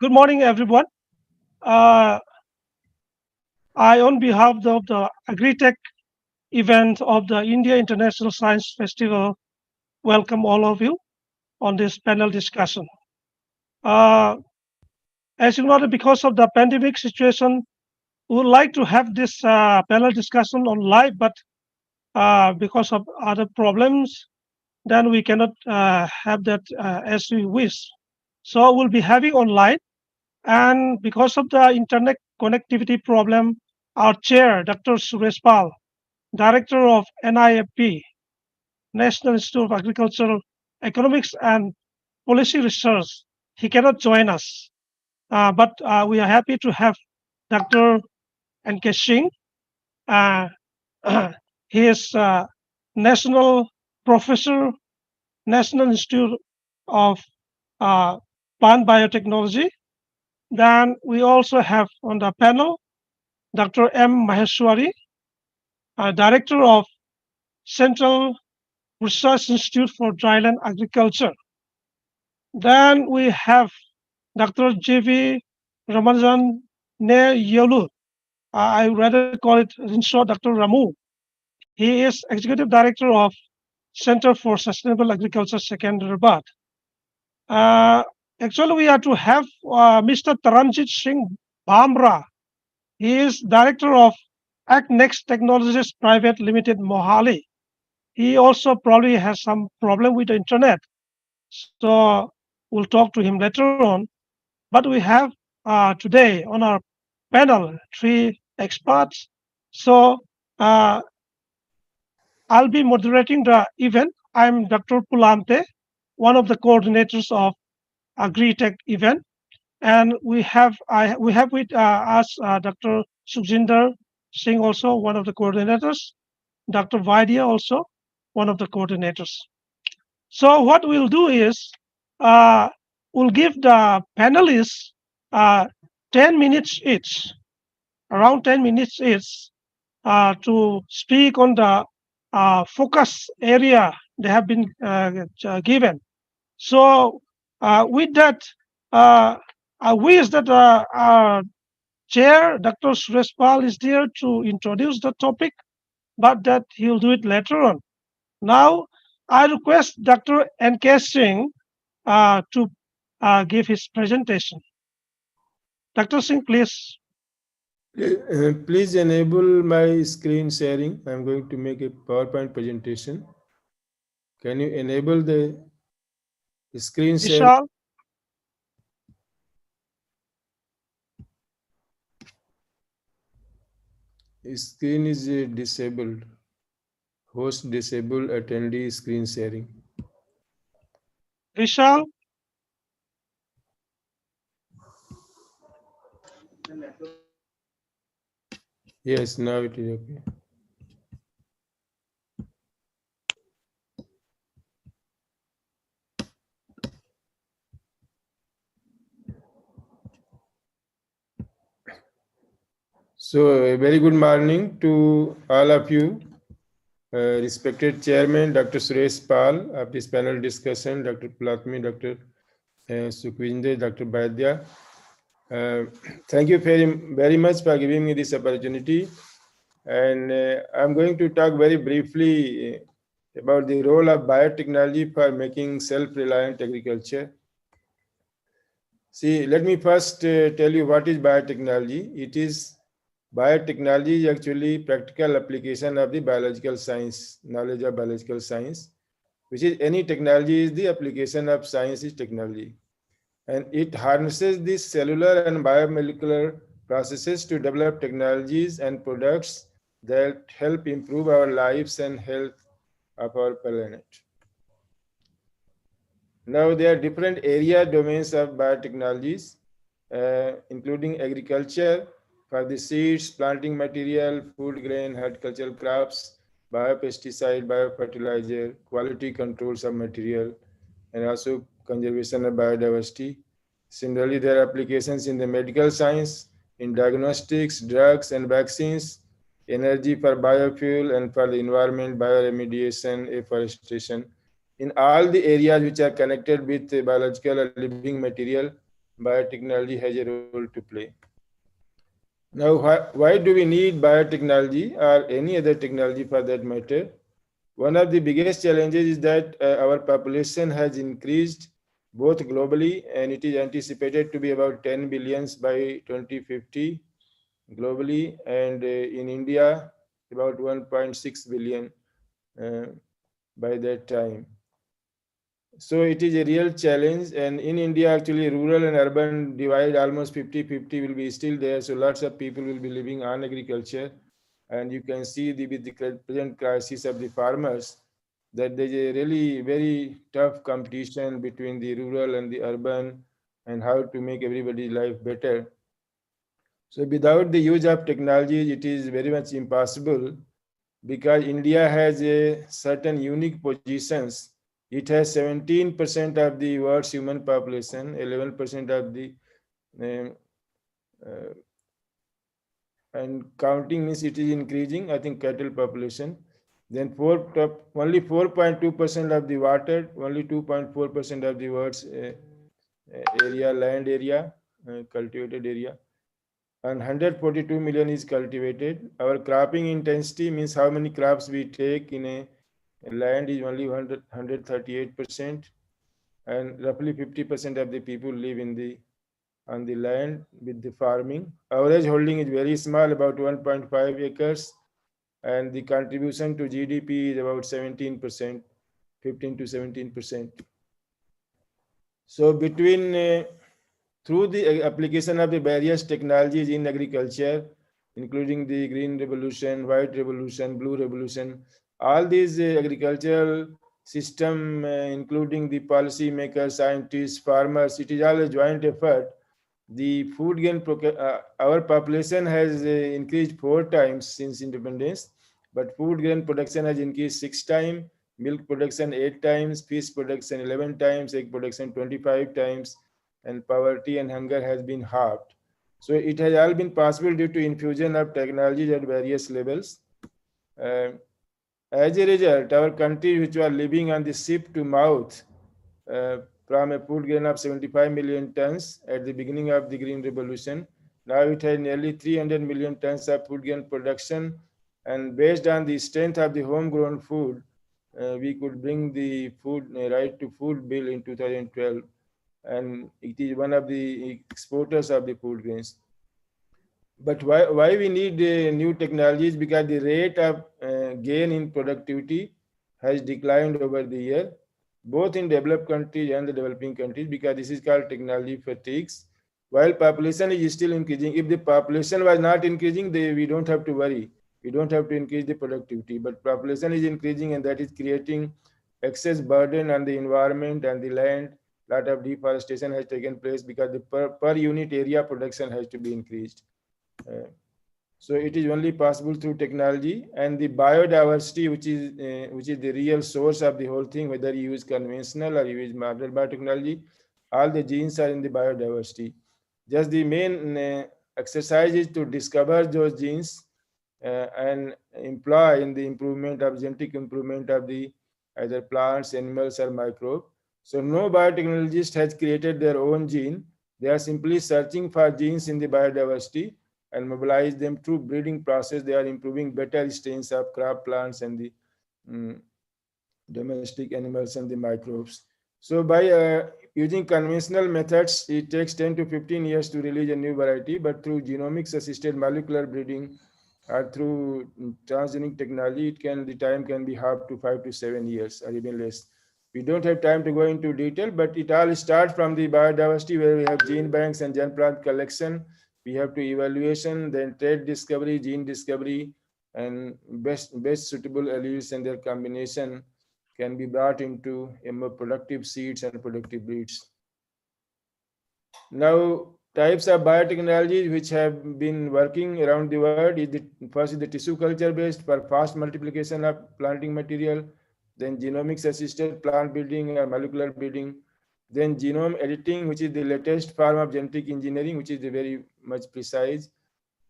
Good morning, everyone. Uh, I, on behalf of the AgriTech event of the India International Science Festival, welcome all of you on this panel discussion. Uh, as you know, because of the pandemic situation, we would like to have this panel discussion on live, but because of other problems, then we cannot have that as we wish. So we'll be having online. And because of the internet connectivity problem, our chair, Dr. Suresh Pal, director of NIFP, National Institute of Agricultural Economics and Policy Research, he cannot join us. But we are happy to have Dr. N.K. Singh. Uh, he is national professor, National Institute of uh, Plant Biotechnology. Then we also have on the panel Dr. M. Maheshwari, Director of Central Research Institute for Dryland Agriculture. Then we have Dr. J.V. Ramajan Ne Yolu. I rather call it in short Dr. Ramu. He is Executive Director of Center for Sustainable Agriculture, Secunderabad. Uh, Actually, we are to have Mr. Taranjit Singh Bhamra. He is Director of Act Next Technologies Private Limited, Mohali. He also probably has some problem with the internet. So we'll talk to him later on. But we have today on our panel three experts. So uh, I'll be moderating the event. I'm Dr. Pulante, one of the coordinators of AgriTech event. And we have with us Dr. Sukhjinder Singh, also one of the coordinators, Dr. Vaidya, also one of the coordinators. So what we'll do is uh, we'll give the panelists uh, 10 minutes each, around 10 minutes each, to speak on the focus area they have been given. So with that, uh, I wish that our chair, Dr. Suresh Pal, is there to introduce the topic, but that he'll do it later on. Now, I request Dr. N.K. Singh to give his presentation. Dr. Singh, please. Please enable my screen sharing. I'm going to make a PowerPoint presentation. Can you enable the screen sharing? Vishal, Screen is disabled. Host disabled attendee screen sharing. Vishal, Yes, now it is okay. So, a very good morning to all of you. Respected Chairman Dr. Suresh Pal of this panel discussion, Dr. Pulatmi, Dr. Sukhwinder, Dr. Baidya. Thank you very much for giving me this opportunity. And I'm going to talk very briefly about the role of biotechnology for making self-reliant agriculture. See, let me first tell you what is biotechnology. Biotechnology is actually practical application of the biological science, knowledge of biological science, which is any technology is the application of science is technology. And it harnesses the cellular and biomolecular processes to develop technologies and products that help improve our lives and health of our planet. Now, there are different area domains of biotechnologies, including agriculture for the seeds, planting material, food grain, horticultural crops, biopesticide, biofertilizer, quality controls of material, and also conservation of biodiversity. Similarly, there are applications in the medical science, in diagnostics, drugs and vaccines, energy for biofuel, and for the environment, bioremediation, afforestation. In all the areas which are connected with biological or living material, biotechnology has a role to play. Now, why do we need biotechnology or any other technology for that matter? One of the biggest challenges is that our population has increased both globally, and it is anticipated to be about 10 billions by 2050 globally, and in India, about 1.6 billion uh, by that time. So it is a real challenge, and in India, actually, rural and urban divide almost 50-50 will be still there. So lots of people will be living on agriculture, and you can see with the present crisis of the farmers that there's a really very tough competition between the rural and the urban, and how to make everybody's life better. So without the use of technology, it is very much impossible because India has a certain unique positions. It has 17% of the world's human population, 11% of the uh, uh, and counting means it is increasing. I think cattle population. Then only 4.2% of the water, only 2.4% of the world's area, land area, cultivated area, and 142 million is cultivated. Our cropping intensity means how many crops we take in a land is only 138%, and roughly 50% of the people live in the on the land with the farming. Average holding is very small, about 1.5 acres, and the contribution to GDP is about 17%, 15 to 17%. So between through the application of the various technologies in agriculture, including the green revolution, white revolution, blue revolution, all these agricultural system, including the policy makers, scientists, farmers, it is all a joint effort. The our population has increased 4 times since independence, but food grain production has increased 6 times, milk production 8 times, fish production 11 times, egg production 25 times, and poverty and hunger has been halved. So it has all been possible due to infusion of technologies at various levels. Uh, as a result, our country, which were living on the ship to mouth uh, from a food grain of 75 million tons at the beginning of the Green Revolution, now it has nearly 300 million tons of food grain production. And based on the strength of the homegrown food, we could bring the food right to food bill in 2012, and it is one of the exporters of the food grains. But why we need new technologies? Because the rate of gain in productivity has declined over the year, both in developed countries and the developing countries, because this is called technology fatigues. While population is still increasing, if the population was not increasing, we don't have to worry. We don't have to increase the productivity. But population is increasing, and that is creating excess burden on the environment and the land. Lot of deforestation has taken place because the per unit area production has to be increased. Uh, so it is only possible through technology and the biodiversity, which is the real source of the whole thing. Whether you use conventional or you use modern biotechnology, all the genes are in the biodiversity. Just the main exercise is to discover those genes and employ in the improvement of genetic improvement of the either plants, animals, or microbe. So no biotechnologist has created their own gene. They are simply searching for genes in the biodiversity and mobilize them through breeding process. They are improving better strains of crop plants and the mm, domestic animals and the microbes. So by using conventional methods, it takes 10 to 15 years to release a new variety, but through genomics assisted molecular breeding or through transgenic technology, the time can be half to 5 to 7 years or even less. We don't have time to go into detail, but it all starts from the biodiversity where we have gene banks and gene plant collection. We have to evaluation, then trait discovery, gene discovery, and best suitable alleles and their combination can be brought into a more productive seeds and productive breeds. Now, types of biotechnologies which have been working around the world is first is the tissue culture based for fast multiplication of planting material, then genomics assisted plant building or molecular building, then genome editing, which is the latest form of genetic engineering, which is very much precise,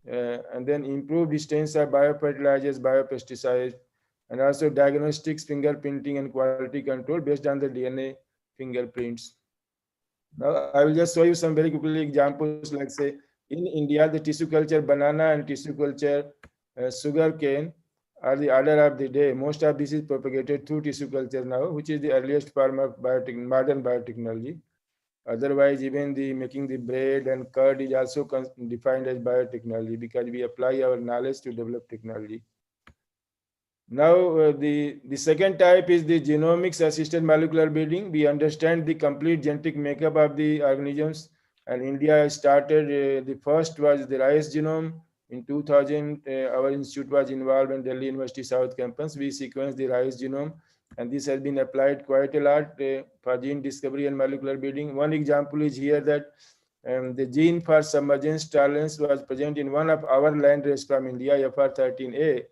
and then improved strains of biofertilizers, biopesticides, and also diagnostics, fingerprinting, and quality control based on the DNA fingerprints. Now I will just show you some very quickly examples, like say in India, the tissue culture banana and tissue culture sugar cane are the order of the day. Most of this is propagated through tissue culture now, which is the earliest form of modern biotechnology. Otherwise, even the making the bread and curd is also defined as biotechnology because we apply our knowledge to develop technology. Now, the second type is the genomics assisted molecular breeding. We understand the complete genetic makeup of the organisms, and India started. The first was the rice genome. In 2000, our institute was involved in Delhi University South Campus. We sequenced the rice genome, and this has been applied quite a lot for gene discovery and molecular breeding. One example is here that the gene for submergence tolerance was present in one of our land race from India, FR13A.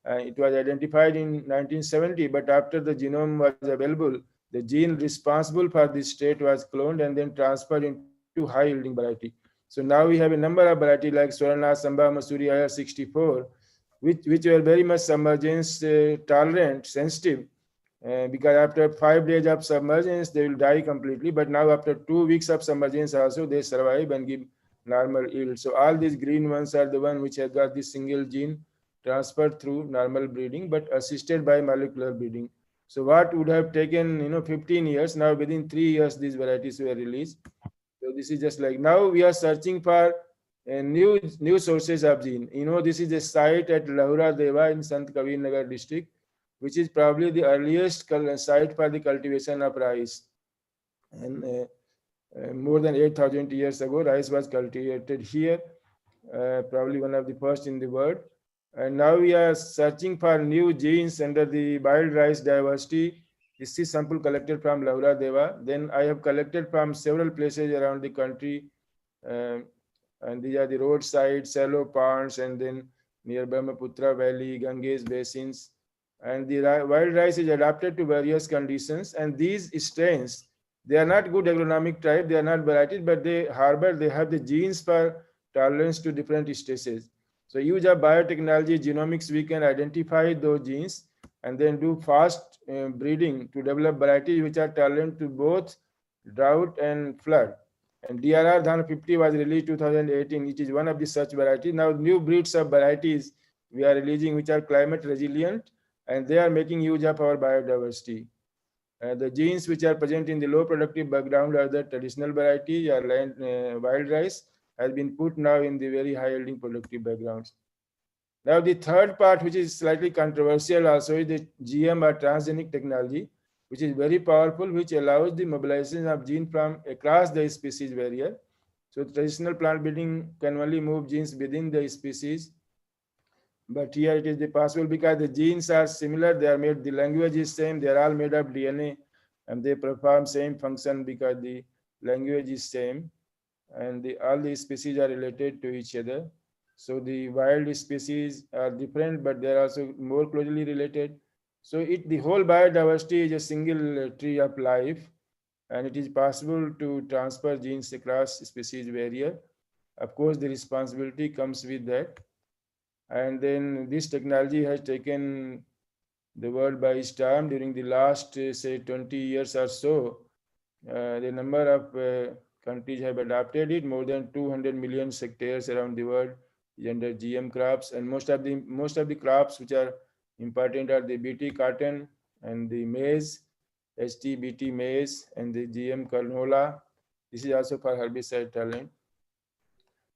It was identified in 1970, but after the genome was available, the gene responsible for this trait was cloned and then transferred into high yielding variety. So now we have a number of varieties like Swarna, Samba, Masuri, IR64, which were very much submergence tolerant, sensitive, because after 5 days of submergence, they will die completely. But now after 2 weeks of submergence also, they survive and give normal yield. So all these green ones are the one which have got this single gene transferred through normal breeding, but assisted by molecular breeding. So what would have taken 15 years, now within 3 years these varieties were released. So this is just like now we are searching for new sources of gene. This is a site at Lahura Deva in Sant Kabir Nagar district, which is probably the earliest site for the cultivation of rice. And more than 8,000 years ago, rice was cultivated here, probably one of the first in the world. And now we are searching for new genes under the wild rice diversity. This is sample collected from Laura Deva. Then I have collected from several places around the country. Uh, and these are the roadside, shallow ponds, and then near Brahmaputra Valley, Ganges basins. And the wild rice is adapted to various conditions. And these strains, they are not good agronomic type, they are not varieties, but they have the genes for tolerance to different stresses. So use of biotechnology, genomics, we can identify those genes and then do fast breeding to develop varieties which are tolerant to both drought and flood. And DRR Dhan 50 was released 2018. It is one of the such varieties. Now new breeds of varieties we are releasing which are climate resilient, and they are making use of our biodiversity. The genes which are present in the low productive background are the traditional variety or wild rice has been put now in the very high yielding productive backgrounds. Now the third part, which is slightly controversial also, is the GM or transgenic technology, which is very powerful, which allows the mobilization of gene from across the species barrier. So traditional plant breeding can only move genes within the species, but here it is possible because the genes are similar. They are made, the language is same. They are all made of DNA, and they perform same function because the language is same, and all the species are related to each other. So the wild species are different, but they are also more closely related. So the whole biodiversity is a single tree of life, and it is possible to transfer genes across species barrier. Of course, the responsibility comes with that. And then this technology has taken the world by storm during the last, say, 20 years or so. The number of countries have adopted it. More than 200 million hectares around the world is under GM crops, and most of the crops which are important are the BT cotton and the maize, HT maize, and the GM canola. This is also for herbicide tolerant.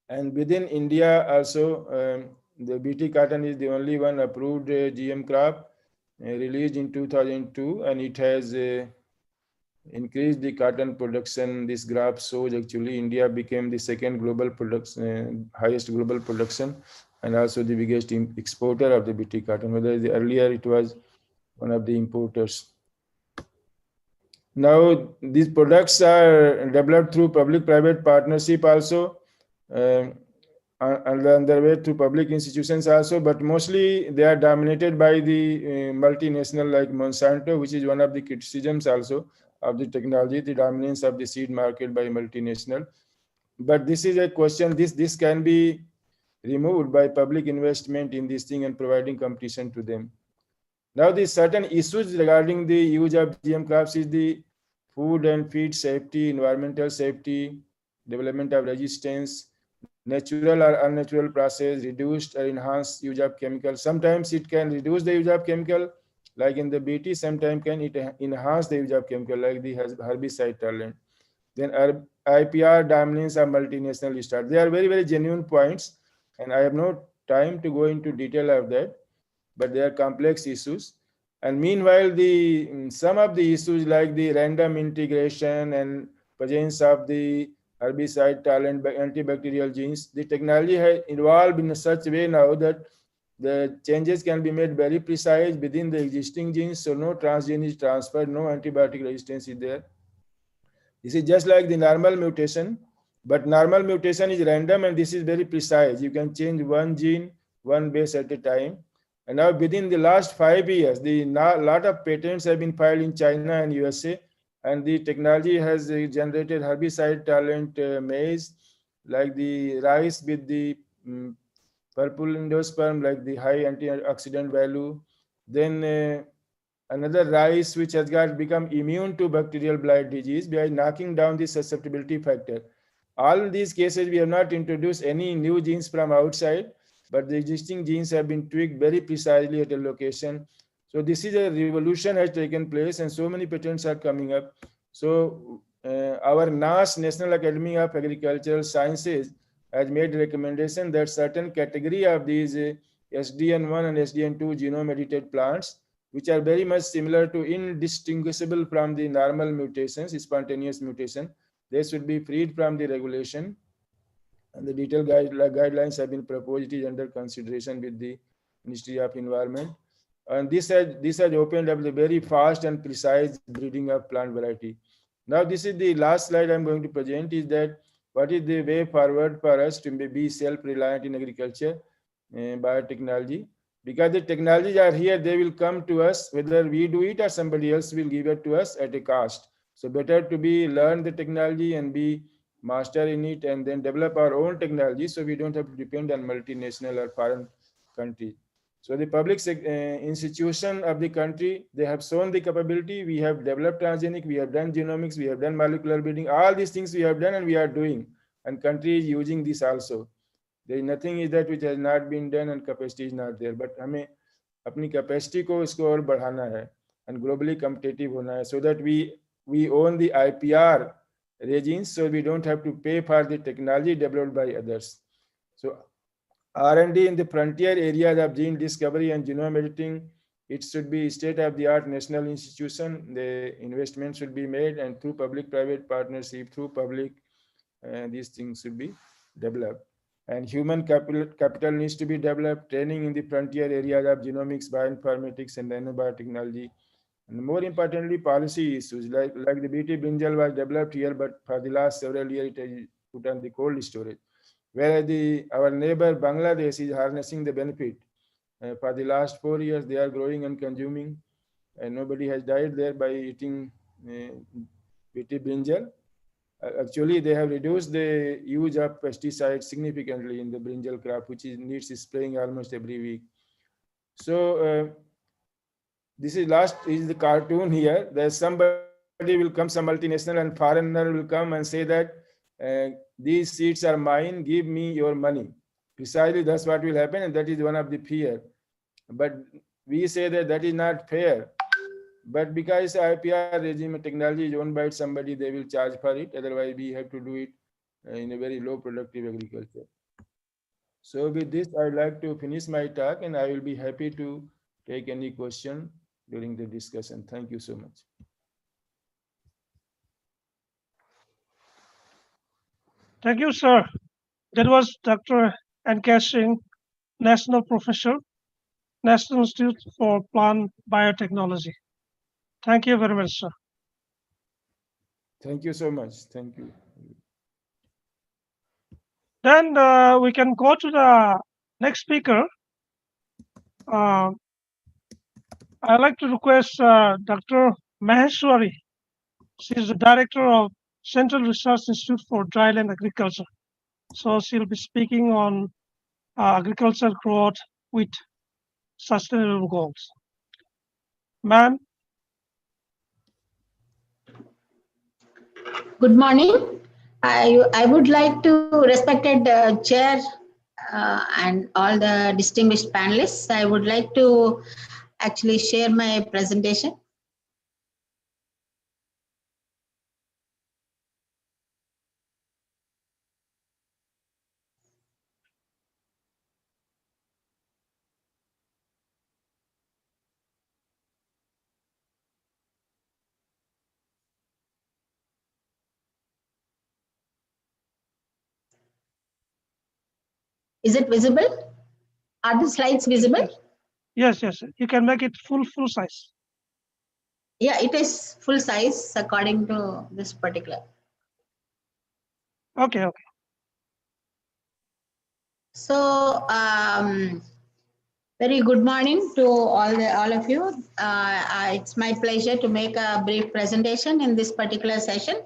And within India also, the BT cotton is the only one approved GM crop released in 2002, and it has increased the cotton production. This graph shows actually India became the second global production, highest global production, and also the biggest exporter of the BT cotton. Whether earlier it was one of the importers. Now these products are developed through public-private partnership also. And on their way to public institutions also, but mostly they are dominated by the multinational like Monsanto, which is one of the criticisms also of the technology, the dominance of the seed market by multinational. But this is a question, this can be removed by public investment in this thing and providing competition to them. Now the certain issues regarding the use of GM crops is the food and feed safety, environmental safety, development of resistance, natural or unnatural process, reduced or enhanced use of chemical. Sometimes it can reduce the use of chemical, like in the BT. Sometimes can it enhance the use of chemical, like the herbicide tolerant. Then IPR dominance of multinational start. They are very, very genuine points, and I have no time to go into detail of that, but they are complex issues. And meanwhile, the some of the issues like the random integration and presence of the herbicide tolerant antibacterial genes, the technology has evolved in such a way now that the changes can be made very precise within the existing genes, so no transgene is transferred, no antibiotic resistance is there. This is just like the normal mutation, but normal mutation is random and this is very precise. You can change one gene, one base at a time. And now within the last 5 years, the lot of patents have been filed in China and USA, and the technology has generated herbicide tolerant maize, like the rice with the purple endosperm, like the high antioxidant value. Then another rice which has got become immune to bacterial blight disease by knocking down the susceptibility factor. All these cases we have not introduced any new genes from outside, but the existing genes have been tweaked very precisely at a location. So this is a revolution has taken place, and so many patents are coming up. So our NAS, National Academy of Agricultural Sciences, has made recommendation that certain category of these SDN1 and SDN2 genome edited plants, which are very much similar to indistinguishable from the normal mutations, spontaneous mutation, they should be freed from the regulation. And the detailed guidelines have been proposed. It is under consideration with the Ministry of Environment. And this has opened up the very fast and precise breeding of plant variety. Now, this is the last slide I'm going to present, is that what is the way forward for us to be self-reliant in agriculture, biotechnology? Because the technologies are here, they will come to us, whether we do it or somebody else will give it to us at a cost. So better to be learn the technology and be master in it, and then develop our own technology, so we don't have to depend on multinational or foreign countries. So the public institution of the country, they have shown the capability. We have developed transgenic, we have done genomics, we have done molecular breeding. All these things we have done and we are doing, and country is using this also. There is nothing is that which has not been done and capacity is not there. But हमें अपनी capacity को इसको और बढ़ाना है and globally competitive होना है, so that we own the IPR regimes, so we don't have to pay for the technology developed by others. So R&D in the frontier areas of gene discovery and genome editing, it should be state-of-the-art national institution. The investment should be made, and through public-private partnership, through public, these things should be developed. And human capital needs to be developed, training in the frontier areas of genomics, bioinformatics, and nanobiotechnology. And more importantly, policy issues like the BT brinjal was developed here, but for the last several years, it is put on the cold storage. Whereas our neighbor Bangladesh is harnessing the benefit. For the last 4 years, they are growing and consuming, and nobody has died there by eating BT brinjal. Actually, they have reduced the use of pesticides significantly in the brinjal crop, which needs spraying almost every week. So this is the cartoon here. There's somebody will come, some multinational and foreigner will come and say that these seeds are mine, give me your money. Precisely that's what will happen, and that is one of the fear. But we say that that is not fair. But because IPR regime technology is owned by somebody, they will charge for it. Otherwise, we have to do it in a very low productive agriculture. So with this, I'd like to finish my talk, and I will be happy to take any question during the discussion. Thank you so much. Thank you, sir. That was Dr. N.K. Singh, National Professor, National Institute for Plant Biotechnology. Thank you very much, sir. Thank you so much. Thank you. Then we can go to the next speaker. Uh, I'd like to request Dr. Maheshwari. She is the director of Central Research Institute for Dryland Agriculture. So she'll be speaking on agricultural growth with sustainable goals. Ma'am. Good morning. I would like to respected chair and all the distinguished panelists. I would like to actually share my presentation. Is it visible? Are the slides visible? Yes, yes. You can make it full size. Yeah, it is full size according to this particular. Okay, okay. So, very good morning to all of you. It's my pleasure to make a brief presentation in this particular session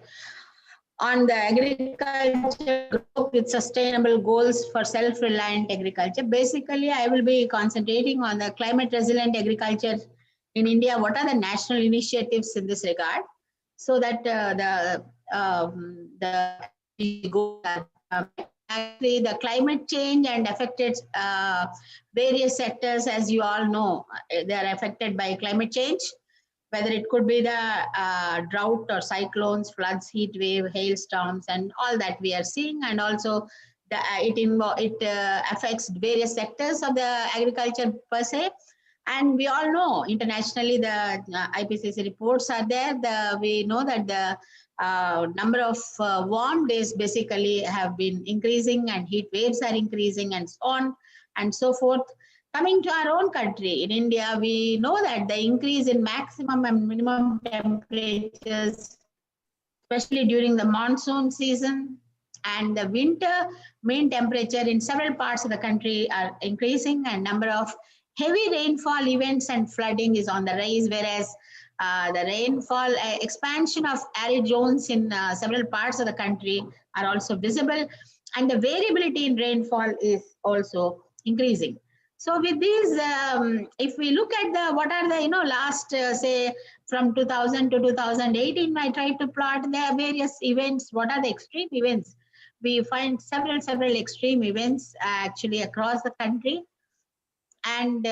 on the agriculture growth with sustainable goals for self-reliant agriculture. Basically, I will be concentrating on the climate resilient agriculture in India. What are the national initiatives in this regard, so that the SDG goals are met. Actually, the climate change and affected various sectors, as you all know, they are affected by climate change, whether it could be the drought or cyclones, floods, heat wave, hailstorms, and all that we are seeing, and also it affects various sectors of the agriculture per se. And we all know internationally the IPCC reports are there. We know that the number of warm days basically have been increasing, and heat waves are increasing, and so on and so forth. Coming to our own country, in India, we know that the increase in maximum and minimum temperatures, especially during the monsoon season and the winter, mean temperature in several parts of the country are increasing, and number of heavy rainfall events and flooding is on the rise, whereas the rainfall expansion of arid zones in several parts of the country are also visible, and the variability in rainfall is also increasing. So with these, if we look at the what are the last say from 2000 to 2018, I tried to plot the various events. What are the extreme events? We find several extreme events actually across the country. And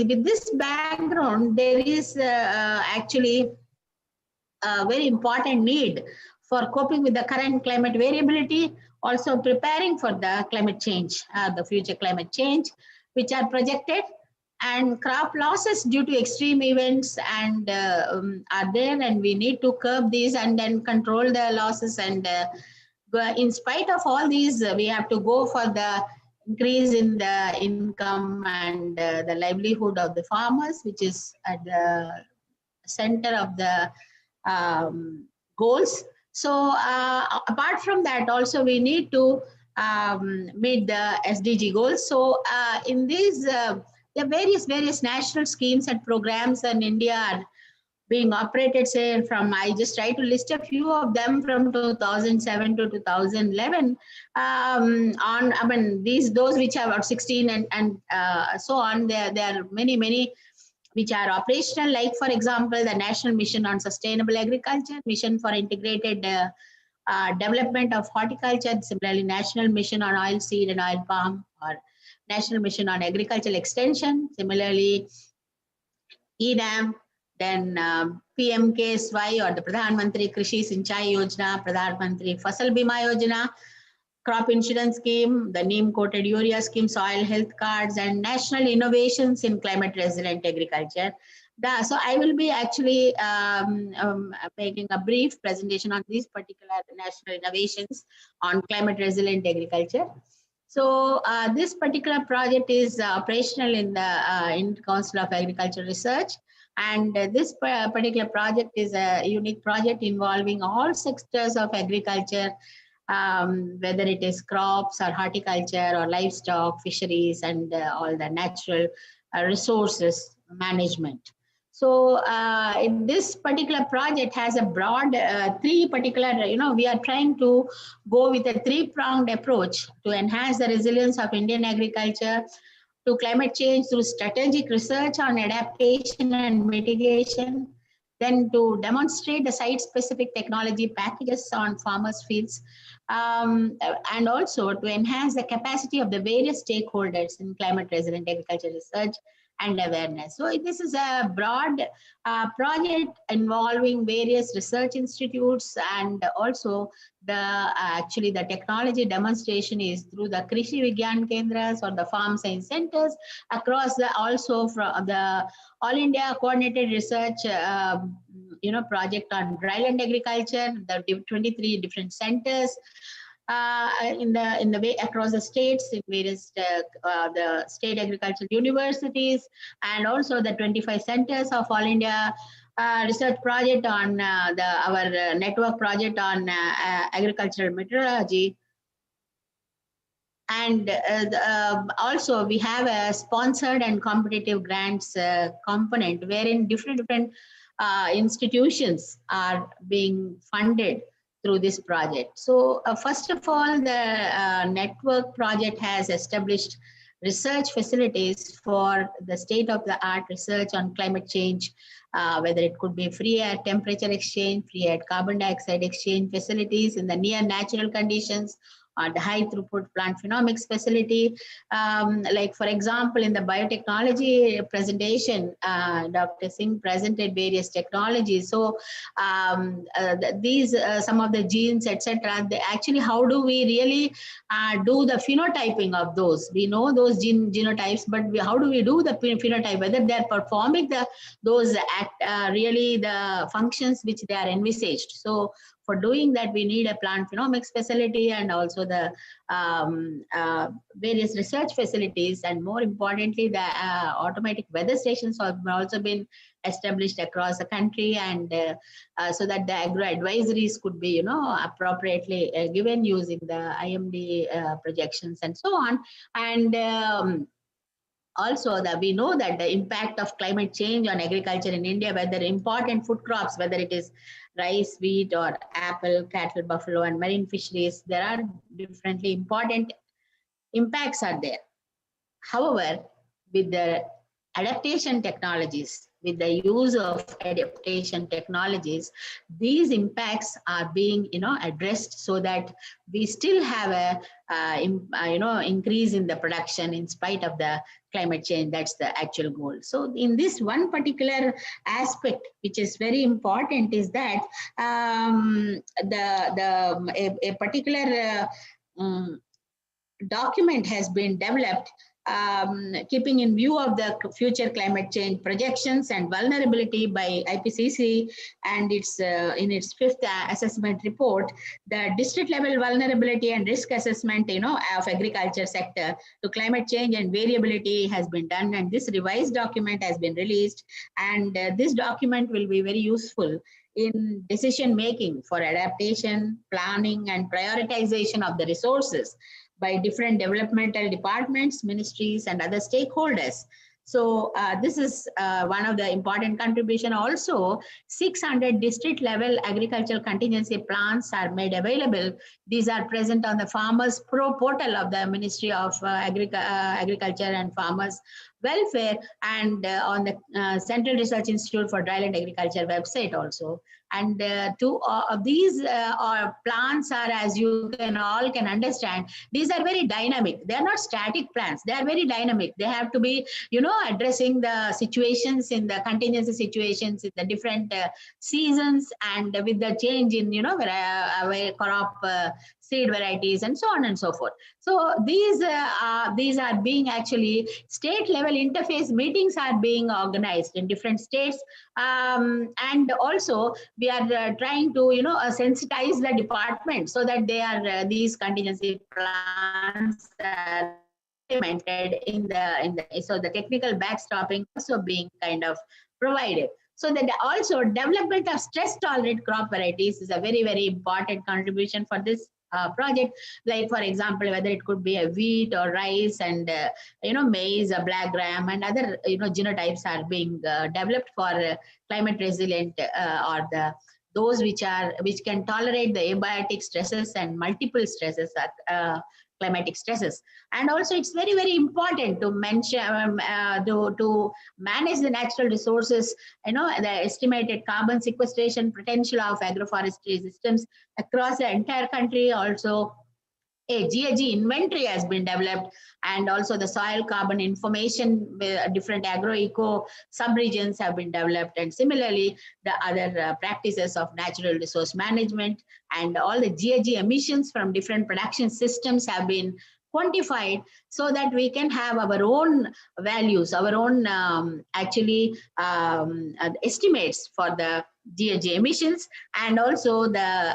with this background, there is actually a very important need for coping with the current climate variability, also preparing for the climate change, the future climate change, which are projected, and crop losses due to extreme events and are there, and we need to curb these and then control the losses. And in spite of all these, we have to go for the increase in the income and the livelihood of the farmers, which is at the center of the goals. So apart from that, also we need to meet the SDG goals. So in these, there are various national schemes and programs in India are being operated, say from, I just try to list a few of them from 2007 to 2011. On, I mean, those which are about 16 and so on. There are many which are operational, like for example, the National Mission on Sustainable Agriculture, Mission for Integrated Development of Horticulture, similarly National Mission on Oilseed and Oil Palm, or National Mission on Agricultural Extension, similarly EDAM, then PMKSY, or the Pradhan Mantri Krishi Sinchai Yojana, Pradhan Mantri Fasal Bima Yojana, crop insurance scheme, the neem coated urea scheme, soil health cards, and national innovations in climate resilient agriculture. So I will be actually making a brief presentation on these particular national innovations on climate resilient agriculture. So this particular project is operational in the Council of Agricultural Research. And this particular project is a unique project involving all sectors of agriculture, whether it is crops or horticulture or livestock, fisheries, and all the natural resources management. So this particular project has a broad three particular, we are trying to go with a three-pronged approach to enhance the resilience of Indian agriculture to climate change through strategic research on adaptation and mitigation, then to demonstrate the site-specific technology packages on farmers' fields, and also to enhance the capacity of the various stakeholders in climate-resilient agriculture research and awareness. So this is a broad project involving various research institutes, and also the actually the technology demonstration is through the Krishi Vigyan Kendras or the farm science centers across the, also from the All India Coordinated Research project on dryland agriculture, the 23 different centers in the way across the states, in various the state agricultural universities, and also the 25 centers of All India research project on our network project on agricultural meteorology. And also we have a sponsored and competitive grants component, wherein different institutions are being funded through this project. So first of all, the network project has established research facilities for the state-of-the-art research on climate change, whether it could be free air temperature exchange, free air carbon dioxide exchange facilities in the near natural conditions, or the high throughput plant phenomics facility. Like for example, in the biotechnology presentation, Dr. Singh presented various technologies. So these some of the genes, etc. Actually, how do we really do the phenotyping of those? We know those genotypes, but how do we do the phenotype? Whether they are performing those really the functions which they are envisaged. So for doing that, we need a plant phenomics facility and also the various research facilities, and more importantly, the automatic weather stations have also been established across the country, and so that the agro advisories could be, appropriately given using the IMD projections and so on. And also that we know that the impact of climate change on agriculture in India, whether important food crops, whether it is rice, wheat, or apple, cattle, buffalo, and marine fisheries, there are differently important impacts are there. However, with the adaptation technologies, with the use of adaptation technologies, these impacts are being, addressed, so that we still have a, increase in the production in spite of the climate change. That's the actual goal. So in this one particular aspect, which is very important, is that a particular document has been developed, keeping in view of the future climate change projections and vulnerability by IPCC, and its in its fifth assessment report, the district level vulnerability and risk assessment, of agriculture sector to climate change and variability has been done, and this revised document has been released, and this document will be very useful in decision making for adaptation, planning, and prioritization of the resources by different developmental departments, ministries, and other stakeholders. So this is one of the important contribution. Also, 600 district level agricultural contingency plans are made available. These are present on the Farmers Pro portal of the Ministry of Agriculture and Farmers Welfare, and on the Central Research Institute for Dryland Agriculture website also. And two of these plans are, as you all can understand, these are very dynamic. They are not static plans. They are very dynamic. They have to be, addressing the situations in the contingency situations in the different seasons, and with the change in, crop seed varieties and so on and so forth. So these are being actually state level interface meetings are being organized in different states, and also we are trying to sensitize the department so that they are these contingency plans are implemented in the so the technical backstopping also being kind of provided. So that also development of stress tolerant crop varieties is a very, very important contribution for this project. Like for example, whether it could be a wheat or rice, and maize, a black gram, and other genotypes are being developed for climate resilient or those which can tolerate the abiotic stresses and multiple stresses climatic stresses. And also it's very, very important to mention, to manage the natural resources, the estimated carbon sequestration potential of agroforestry systems across the entire country. Also, a GAG inventory has been developed, and also the soil carbon information with different agro-eco subregions have been developed, and similarly the other practices of natural resource management and all the GAG emissions from different production systems have been quantified, so that we can have our own values, our own estimates for the GAG emissions, and also the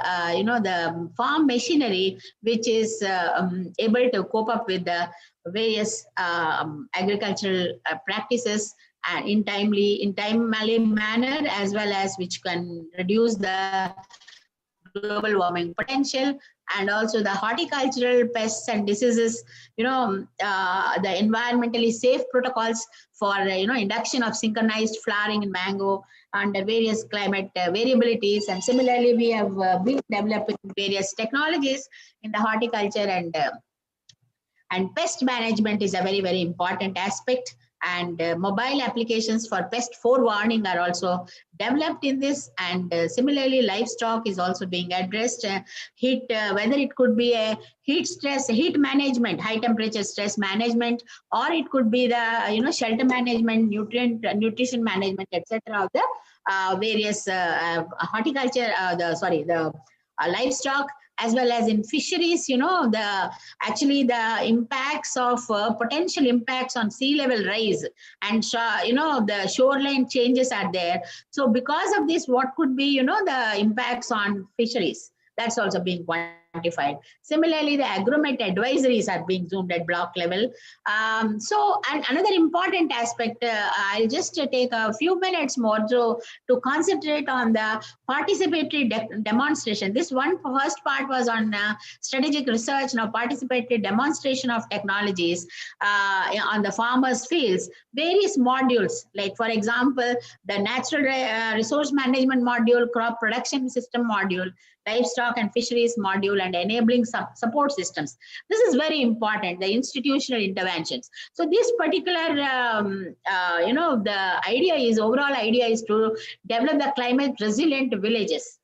the farm machinery which is able to cope up with the various agricultural practices and in timely manner, as well as which can reduce the global warming potential. And also the horticultural pests and diseases, the environmentally safe protocols for induction of synchronized flowering in mango under various climate variabilities. And similarly, we have been developing various technologies in the horticulture, and pest management is a very, very important aspect. And mobile applications for pest forewarning are also developed in this. And similarly, livestock is also being addressed. Heat, whether it could be a heat management, high temperature stress management, or it could be the shelter management, nutrition management, etc. of the various horticulture, the livestock, as well as in fisheries. The impacts of potential impacts on sea level rise, and the shoreline changes are there. So because of this, what could be the impacts on fisheries, that's also being quantified. Similarly, the agromet advisories are being zoomed at block level. And another important aspect, I'll just take a few minutes more to concentrate on the participatory demonstration. This first part was on strategic research. Now, participatory demonstration of technologies on the farmers' fields, various modules, like for example, the natural resource management module, crop production system module, livestock and fisheries module, and enabling support systems. This is very important, the institutional interventions. So this particular, the overall idea is to develop the climate resilient villages.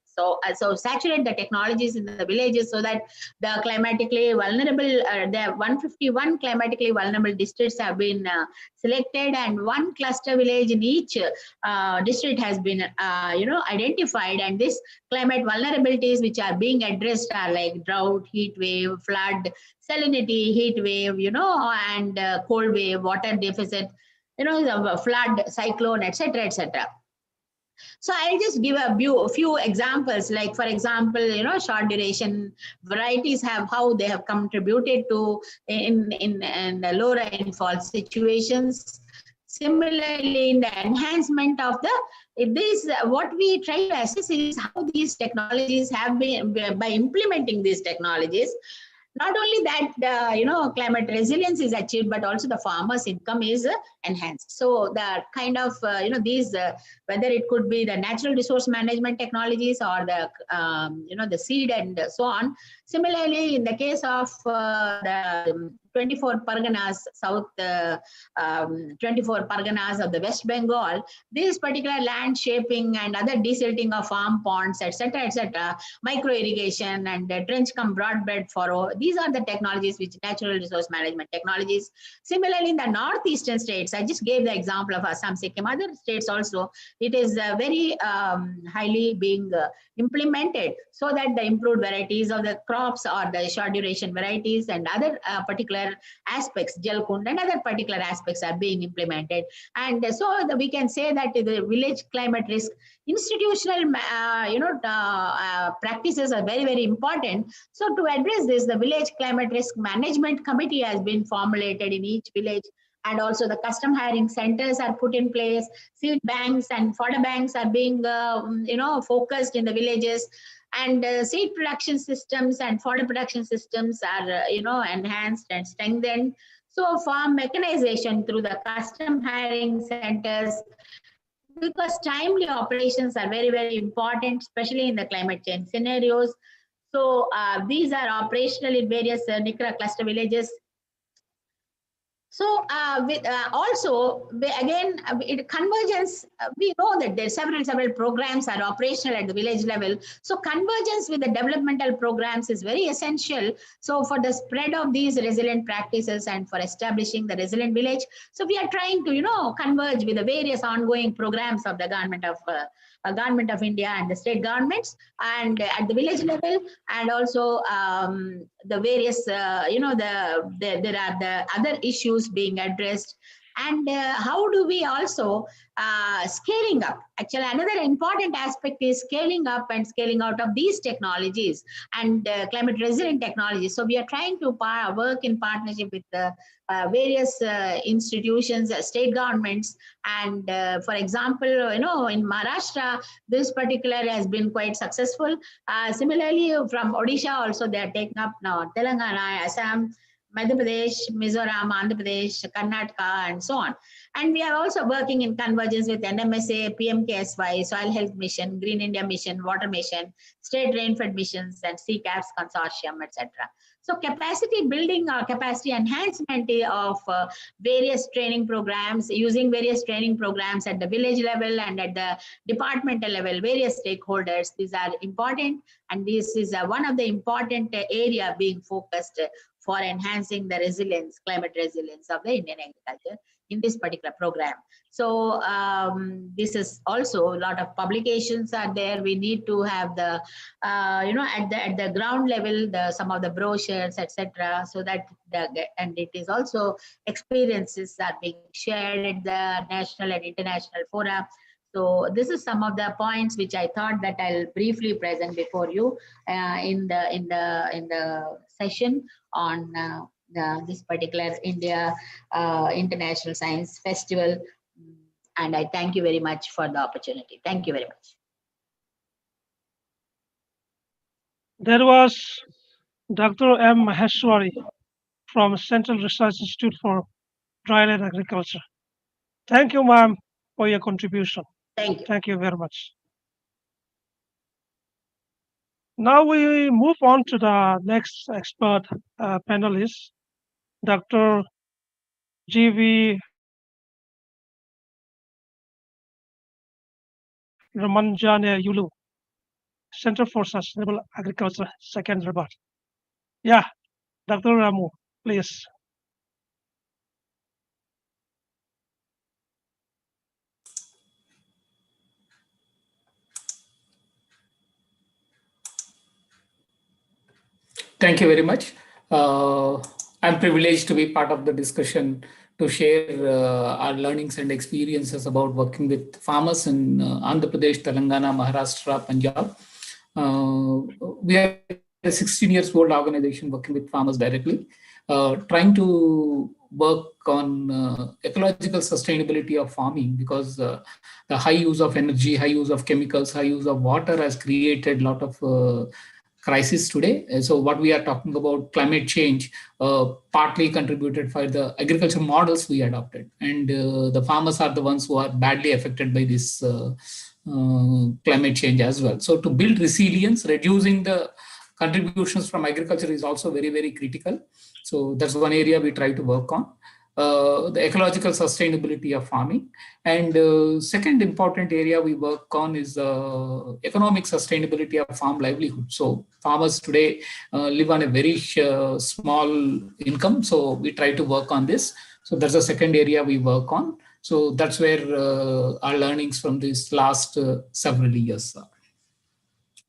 So saturate the technologies in the villages, so that the climatically vulnerable, the 151 climatically vulnerable districts have been selected, and one cluster village in each district has been identified. And this climate vulnerabilities which are being addressed are like drought, heat wave, flood, salinity, heat wave, and cold wave, water deficit, the flood, cyclone, etc., etc. So I'll just give a few examples, like for example, short duration varieties how they have contributed to in the low rainfall situations. Similarly, in the enhancement of what we try to assess is how these technologies have been, by implementing these technologies, not only that climate resilience is achieved, but also the farmers' income is enhanced. So the kind of these whether it could be the natural resource management technologies or the the seed and so on. Similarly, in the case of the 24 Parganas, South 24 Parganas of the West Bengal, this particular land shaping and other desilting of farm ponds, etc., micro irrigation and trench cum broadbed furrow, these are the technologies which natural resource management technologies. Similarly, in the northeastern states, I just gave the example of Assam, Sikkim, other states also, it is very highly being implemented, so that the improved varieties of the crops or the short duration varieties and other particular aspects, Jalkund and other particular aspects are being implemented. And so we can say that the village climate risk institutional practices are very, very important. So to address this, the village climate risk management committee has been formulated in each village, and also the custom hiring centers are put in place. Seed banks and fodder banks are being focused in the villages, and seed production systems and fodder production systems are enhanced and strengthened. So farm mechanization through the custom hiring centers, because timely operations are very, very important, especially in the climate change scenarios. So these are operational in various NICRA cluster villages. So again, convergence, we know that there are several programs are operational at the village level. So convergence with the developmental programs is very essential. So for the spread of these resilient practices and for establishing the resilient village, so we are trying to, converge with the various ongoing programs of the Government of India and the state governments, and at the village level, and also the various, there are the other issues being addressed. And how do we also scaling up? Actually, another important aspect is scaling up and scaling out of these technologies and climate resilient technologies. So we are trying to work in partnership with the various institutions, state governments, and for example, in Maharashtra, this particular has been quite successful. Similarly, from Odisha also they are taking up now, Telangana, Assam, Madhya Pradesh, Mizoram, Andhra Pradesh, Karnataka, and so on. And we are also working in convergence with NMSA, PMKSY, Soil Health Mission, Green India Mission, Water Mission, State Rainfed Missions, and CCAPS Consortium, etc. So capacity building or capacity enhancement of various training programs, using various training programs at the village level and at the departmental level, various stakeholders, these are important. And this is one of the important area being focused for enhancing the resilience, climate resilience of the Indian agriculture in this particular program. So this is also a lot of publications are there. We need to have the, at the ground level, some of the brochures, etc. So that and it is also experiences are being shared at the national and international fora. So this is some of the points which I thought that I'll briefly present before you in the session on this particular India International Science Festival. And I thank you very much for the opportunity. Thank you very much. There was Dr. M. Maheshwari from Central Research Institute for Dryland Agriculture. Thank you, ma'am, for your contribution. Thank you. Thank you very much. Now we move on to the next expert panelist, Dr. G.V. Ramanjane Yulu, Center for Sustainable Agriculture, Second. Yeah, Dr. Ramu, please. Thank you very much. I'm privileged to be part of the discussion to share our learnings and experiences about working with farmers in Andhra Pradesh, Telangana, Maharashtra, Punjab. We are a 16 years old organization working with farmers directly, trying to work on ecological sustainability of farming, because the high use of energy, high use of chemicals, high use of water has created a lot of crisis today. And so what we are talking about, climate change, partly contributed by the agriculture models we adopted. And the farmers are the ones who are badly affected by this climate change as well. So to build resilience, reducing the contributions from agriculture is also very, very critical. So that's one area we try to work on. The ecological sustainability of farming. And second important area we work on is economic sustainability of farm livelihood. So farmers today live on a very small income. So we try to work on this. So that's the second area we work on. So that's where our learnings from these last several years are.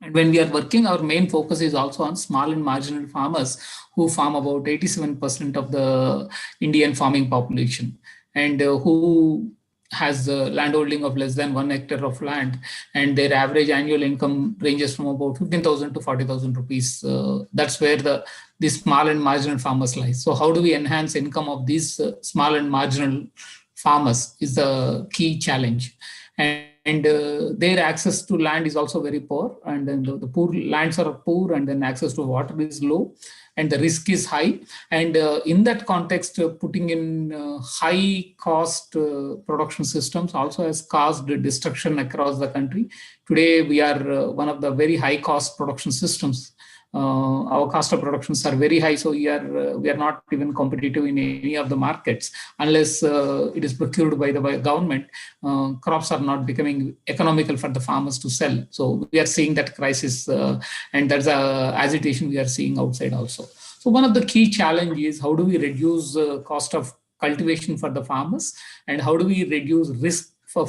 And when we are working, our main focus is also on small and marginal farmers who farm about 87% of the Indian farming population, and who has a landholding of less than 1 hectare of land, and their average annual income ranges from about 15,000 to 40,000 rupees. That's where these small and marginal farmers lie. So how do we enhance income of these small and marginal farmers is the key challenge. And their access to land is also very poor, and then the poor lands are poor, and then access to water is low, and the risk is high. And in that context, putting in high cost production systems also has caused destruction across the country. Today we are one of the very high cost production systems Our cost of productions are very high, so we are not even competitive in any of the markets unless it is procured by the government. Crops are not becoming economical for the farmers to sell. So we are seeing that crisis, and that's a agitation we are seeing outside also. So one of the key challenges is how do we reduce cost of cultivation for the farmers, and how do we reduce risk for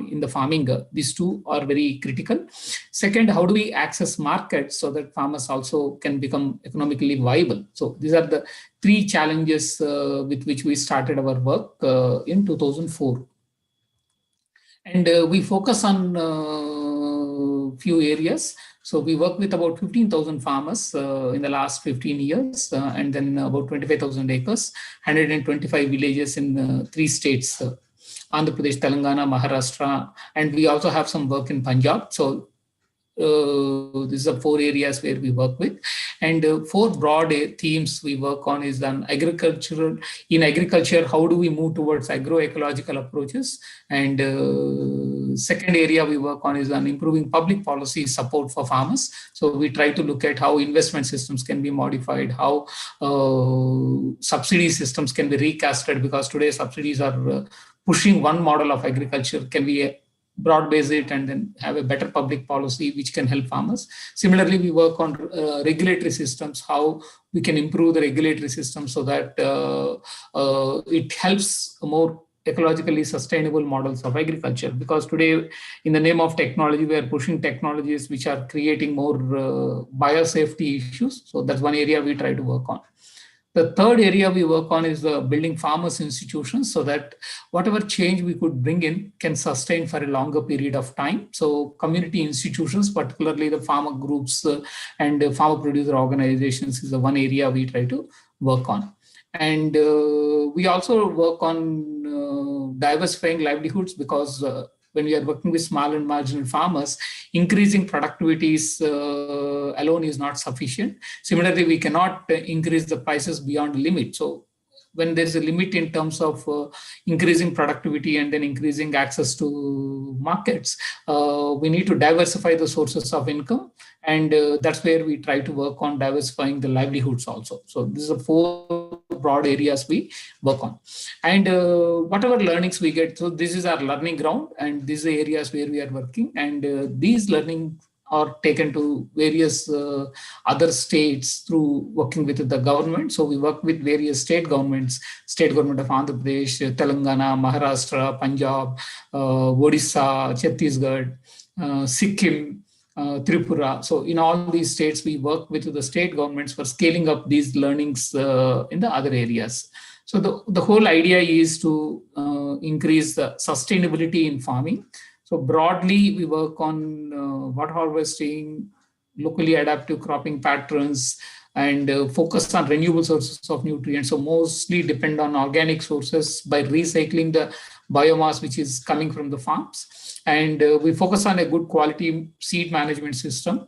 in the farming. These two are very critical. Second, how do we access markets so that farmers also can become economically viable? So these are the three challenges with which we started our work in 2004. And we focus on few areas. So we work with about 15,000 farmers in the last 15 years, and then about 25,000 acres, 125 villages in 3 states, Andhra Pradesh, Telangana, Maharashtra, and we also have some work in Punjab. So these are 4 areas where we work with, and 4 broad themes we work on is on agricultural. In agriculture, how do we move towards agroecological approaches? And second area we work on is on improving public policy support for farmers. So we try to look at how investment systems can be modified, how subsidy systems can be recasted, because today subsidies are pushing one model of agriculture. Can we broad base it and then have a better public policy which can help farmers? Similarly, we work on regulatory systems, how we can improve the regulatory system so that it helps more ecologically sustainable models of agriculture. Because today, in the name of technology, we are pushing technologies which are creating more biosafety issues. So that's one area we try to work on. The third area we work on is building farmers' institutions so that whatever change we could bring in can sustain for a longer period of time. So community institutions, particularly the farmer groups and farmer producer organizations, is the one area we try to work on. And we also work on diversifying livelihoods, because when we are working with small and marginal farmers, increasing productivities alone is not sufficient. Similarly, we cannot increase the prices beyond the limit. So when there's a limit in terms of increasing productivity and then increasing access to markets, we need to diversify the sources of income. And that's where we try to work on diversifying the livelihoods also. So these are 4 broad areas we work on. And whatever learnings we get, so this is our learning ground, and these are areas where we are working. And these learning are taken to various other states through working with the government. So we work with various state governments, state government of Andhra Pradesh, Telangana, Maharashtra, Punjab, Odisha, Chhattisgarh, Sikkim, Tripura. So in all these states, we work with the state governments for scaling up these learnings in the other areas. So the whole idea is to increase the sustainability in farming. So broadly, we work on water harvesting, locally adaptive cropping patterns, and focus on renewable sources of nutrients. So mostly depend on organic sources by recycling the biomass which is coming from the farms. And we focus on a good quality seed management system,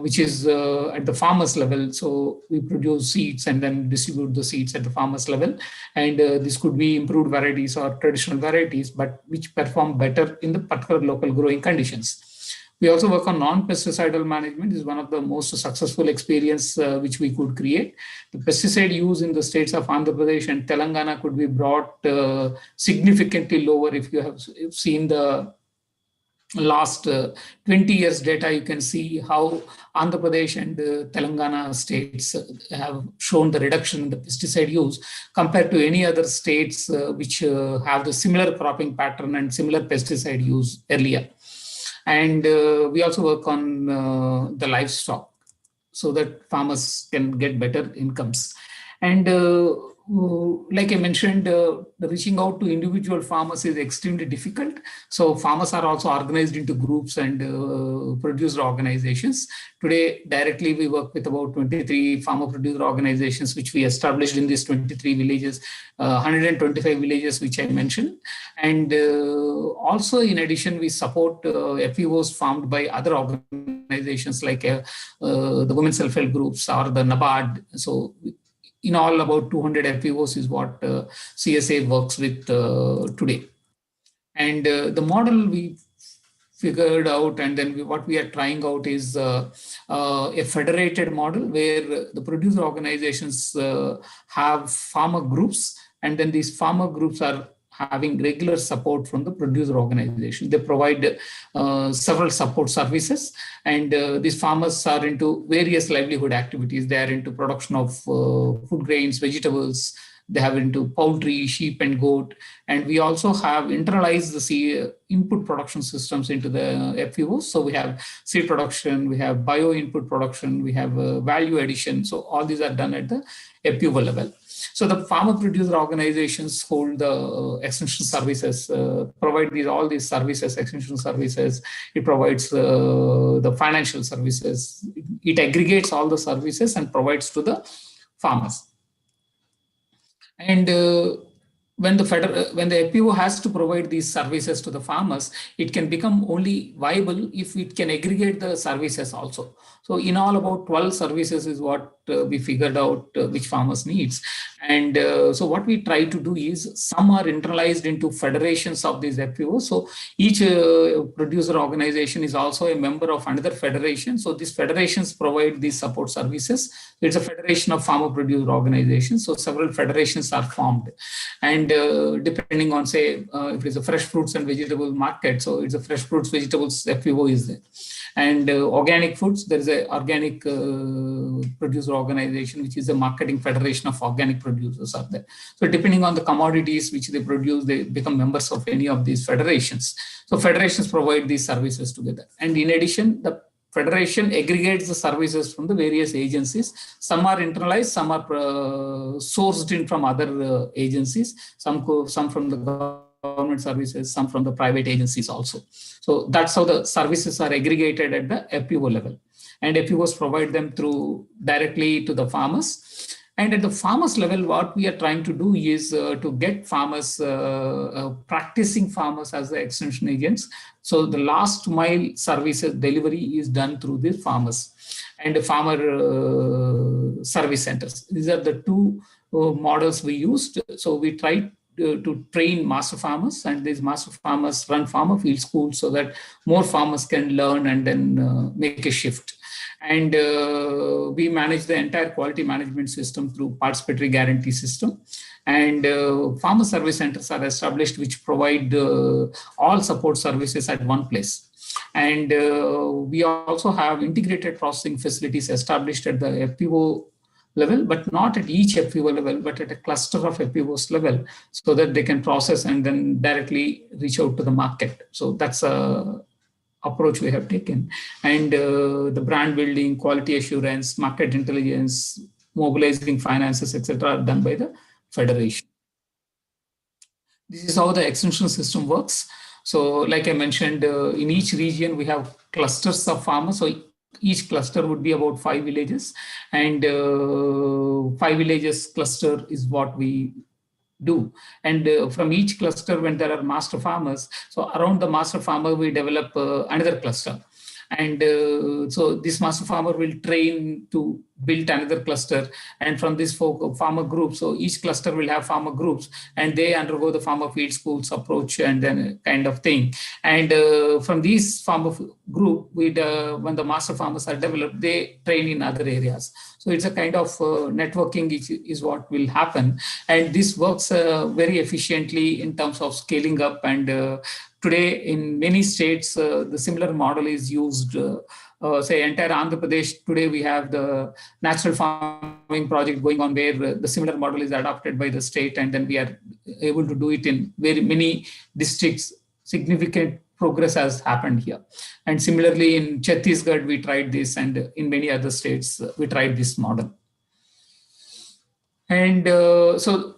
which is at the farmers level. So we produce seeds and then distribute the seeds at the farmers level. And this could be improved varieties or traditional varieties, but which perform better in the particular local growing conditions. We also work on non-pesticidal management. This is one of the most successful experience which we could create. The pesticide use in the states of Andhra Pradesh and Telangana could be brought significantly lower. If you have seen the last 20 years data, you can see how Andhra Pradesh and Telangana states have shown the reduction in the pesticide use compared to any other states which have the similar cropping pattern and similar pesticide use earlier. And we also work on the livestock so that farmers can get better incomes. And like I mentioned, reaching out to individual farmers is extremely difficult. So farmers are also organized into groups and producer organizations. Today, directly we work with about 23 farmer producer organizations, which we established in these 23 villages, 125 villages, which I mentioned. And also, in addition, we support FPOs formed by other organizations like the women self-help groups or the NABARD. So in all, about 200 FPOs is what CSA works with today. And the model we figured out, and then what we are trying out is a federated model where the producer organizations have farmer groups, and then these farmer groups are having regular support from the producer organization. They provide several support services, and these farmers are into various livelihood activities. They are into production of food grains, vegetables. They have into poultry, sheep and goat. And we also have internalized the input production systems into the FPOs. So we have seed production, we have bio input production, we have value addition. So all these are done at the FPO level. So the farmer producer organizations hold the extension services, provide all these services, extension services. It provides the financial services. It aggregates all the services and provides to the farmers. And when the FPO has to provide these services to the farmers, it can become only viable if it can aggregate the services also. So in all, about 12 services is what we figured out which farmers needs. And so what we try to do is, some are internalized into federations of these FPOs. So each producer organization is also a member of another federation. So these federations provide these support services. It's a federation of farmer producer organizations. So several federations are formed. And depending on, say, if it's a fresh fruits and vegetable market, so it's a fresh fruits, vegetables FPO is there. And organic foods, there is a organic producer organization, which is a marketing federation of organic producers are there. So depending on the commodities which they produce, they become members of any of these federations. So federations provide these services together. And in addition, the federation aggregates the services from the various agencies. Some are internalized, some are sourced in from other agencies, some from the government services, some from the private agencies also. So that's how the services are aggregated at the FPO level. And FPOs provide them through directly to the farmers. And at the farmers level, what we are trying to do is to get farmers, practicing farmers as the extension agents. So the last mile services delivery is done through the farmers and the farmer service centers. These are the two models we used. So we tried to train master farmers, and these master farmers run farmer field schools so that more farmers can learn and then make a shift. And we manage the entire quality management system through participatory guarantee system. And farmer service centers are established, which provide all support services at one place. And we also have integrated processing facilities established at the FPO level, but not at each FPO level, but at a cluster of FPOs level, so that they can process and then directly reach out to the market. So that's a approach we have taken. And the brand building, quality assurance, market intelligence, mobilizing finances, etc., are done by the federation. This is how the extension system works. So like I mentioned, in each region, we have clusters of farmers. So each cluster would be about 5 villages, and 5 villages cluster is what we do. And from each cluster, when there are master farmers, so around the master farmer, we develop another cluster. And so this master farmer will train to build another cluster. And from this farmer group, so each cluster will have farmer groups, and they undergo the farmer field schools approach and then kind of thing. And from these farmer group, when the master farmers are developed, they train in other areas. So it's a kind of networking is what will happen. And this works very efficiently in terms of scaling up. And today, in many states, the similar model is used. Say, entire Andhra Pradesh, today we have the natural farming project going on, where the similar model is adopted by the state, and then we are able to do it in very many districts. Significant progress has happened here. And similarly, in Chhattisgarh, we tried this, and in many other states, we tried this model. And so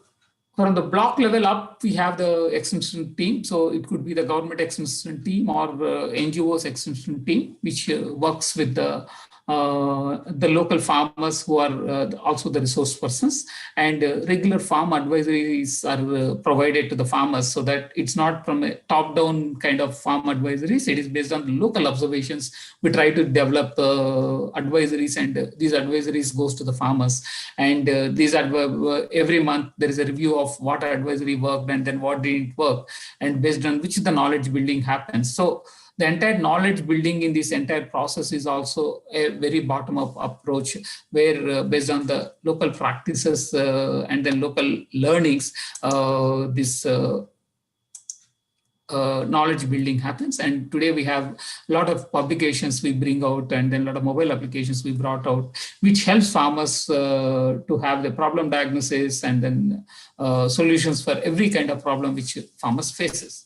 from the block level up, we have the extension team. So it could be the government extension team or NGOs extension team, which works with the local farmers who are also the resource persons. And regular farm advisories are provided to the farmers, so that it's not from a top-down kind of farm advisories. It is based on local observations. We try to develop advisories, and these advisories goes to the farmers. And every month there is a review of what advisory worked and then what didn't work, and based on which the knowledge building happens. So The entire knowledge building in this entire process is also a very bottom-up approach, where based on the local practices and then local learnings, this knowledge building happens. And today we have a lot of publications we bring out, and then a lot of mobile applications we brought out, which helps farmers to have the problem diagnosis and then solutions for every kind of problem which farmers faces.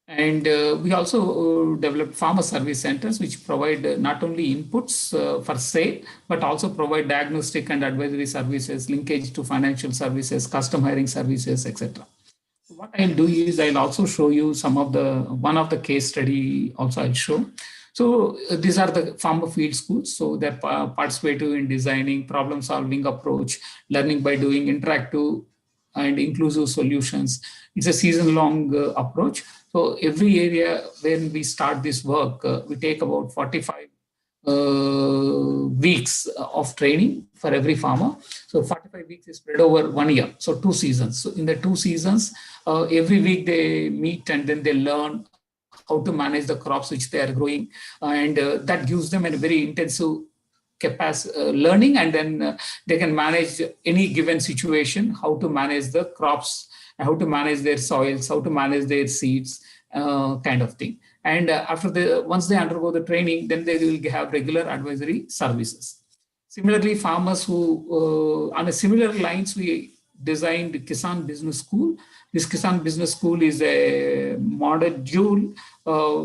And we also developed farmer service centers, which provide not only inputs for sale, but also provide diagnostic and advisory services, linkage to financial services, custom hiring services, etc. What I'll do is I'll also show you one of the case study also I'll show. So these are the farmer field schools. So they're participative in designing, problem solving approach, learning by doing, interactive and inclusive solutions. It's a season-long approach. So every area when we start this work, we take about 45 weeks of training for every farmer. So 45 weeks is spread over 1 year. So 2 seasons. So in the 2 seasons, every week they meet and then they learn how to manage the crops which they are growing. And that gives them a very intensive learning, and then they can manage any given situation, how to manage the crops, how to manage their soils, how to manage their seeds, kind of thing. And once they undergo the training, then they will have regular advisory services. Similarly, farmers who, on a similar lines, we designed Kisan Business School. This Kisan Business School is a module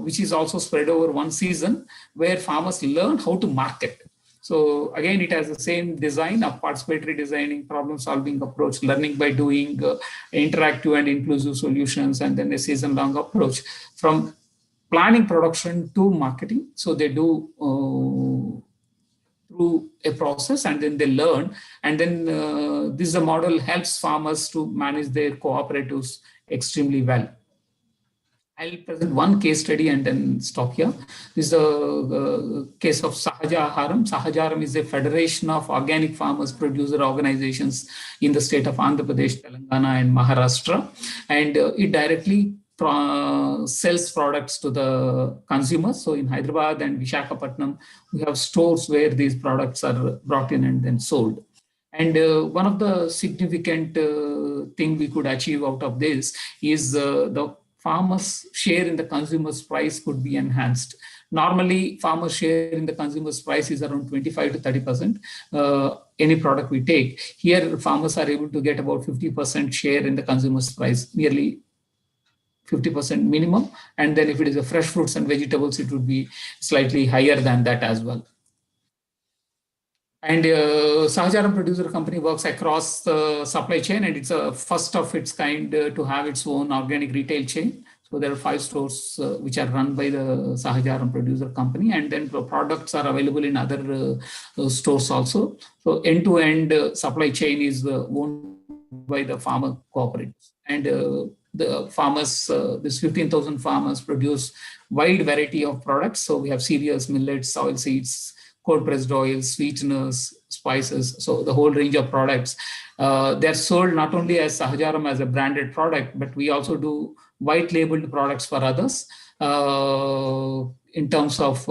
which is also spread over 1 season, where farmers learn how to market. So again, it has the same design of participatory designing, problem solving approach, learning by doing, interactive and inclusive solutions, and then a season-long approach from planning production to marketing. So they do through a process, and then they learn. And then this model helps farmers to manage their cooperatives extremely well. I'll present one case study and then stop here. This is a case of Sahaja Aharam. Sahaja Aharam is a federation of organic farmers producer organizations in the state of Andhra Pradesh, Telangana, and Maharashtra. And it directly sells products to the consumers. So in Hyderabad and Visakhapatnam, we have stores where these products are brought in and then sold. And one of the significant thing we could achieve out of this is the farmers' share in the consumer's price could be enhanced. Normally, farmers' share in the consumer's price is around 25 to 30%. Any product we take, here farmers are able to get about 50% share in the consumer's price, nearly 50% minimum. And then if it is a fresh fruits and vegetables, it would be slightly higher than that as well. And Sahajaram Producer Company works across the supply chain, and it's a first of its kind to have its own organic retail chain. So there are 5 stores which are run by the Sahajaram Producer Company, and then products are available in other stores also. So end-to-end supply chain is owned by the farmer cooperatives. And the farmers, this 15,000 farmers produce wide variety of products. So we have cereals, millets, oil seeds, cold pressed oils, sweeteners, spices, so the whole range of products. They're sold not only as Sahajaram as a branded product, but we also do white labeled products for others in terms of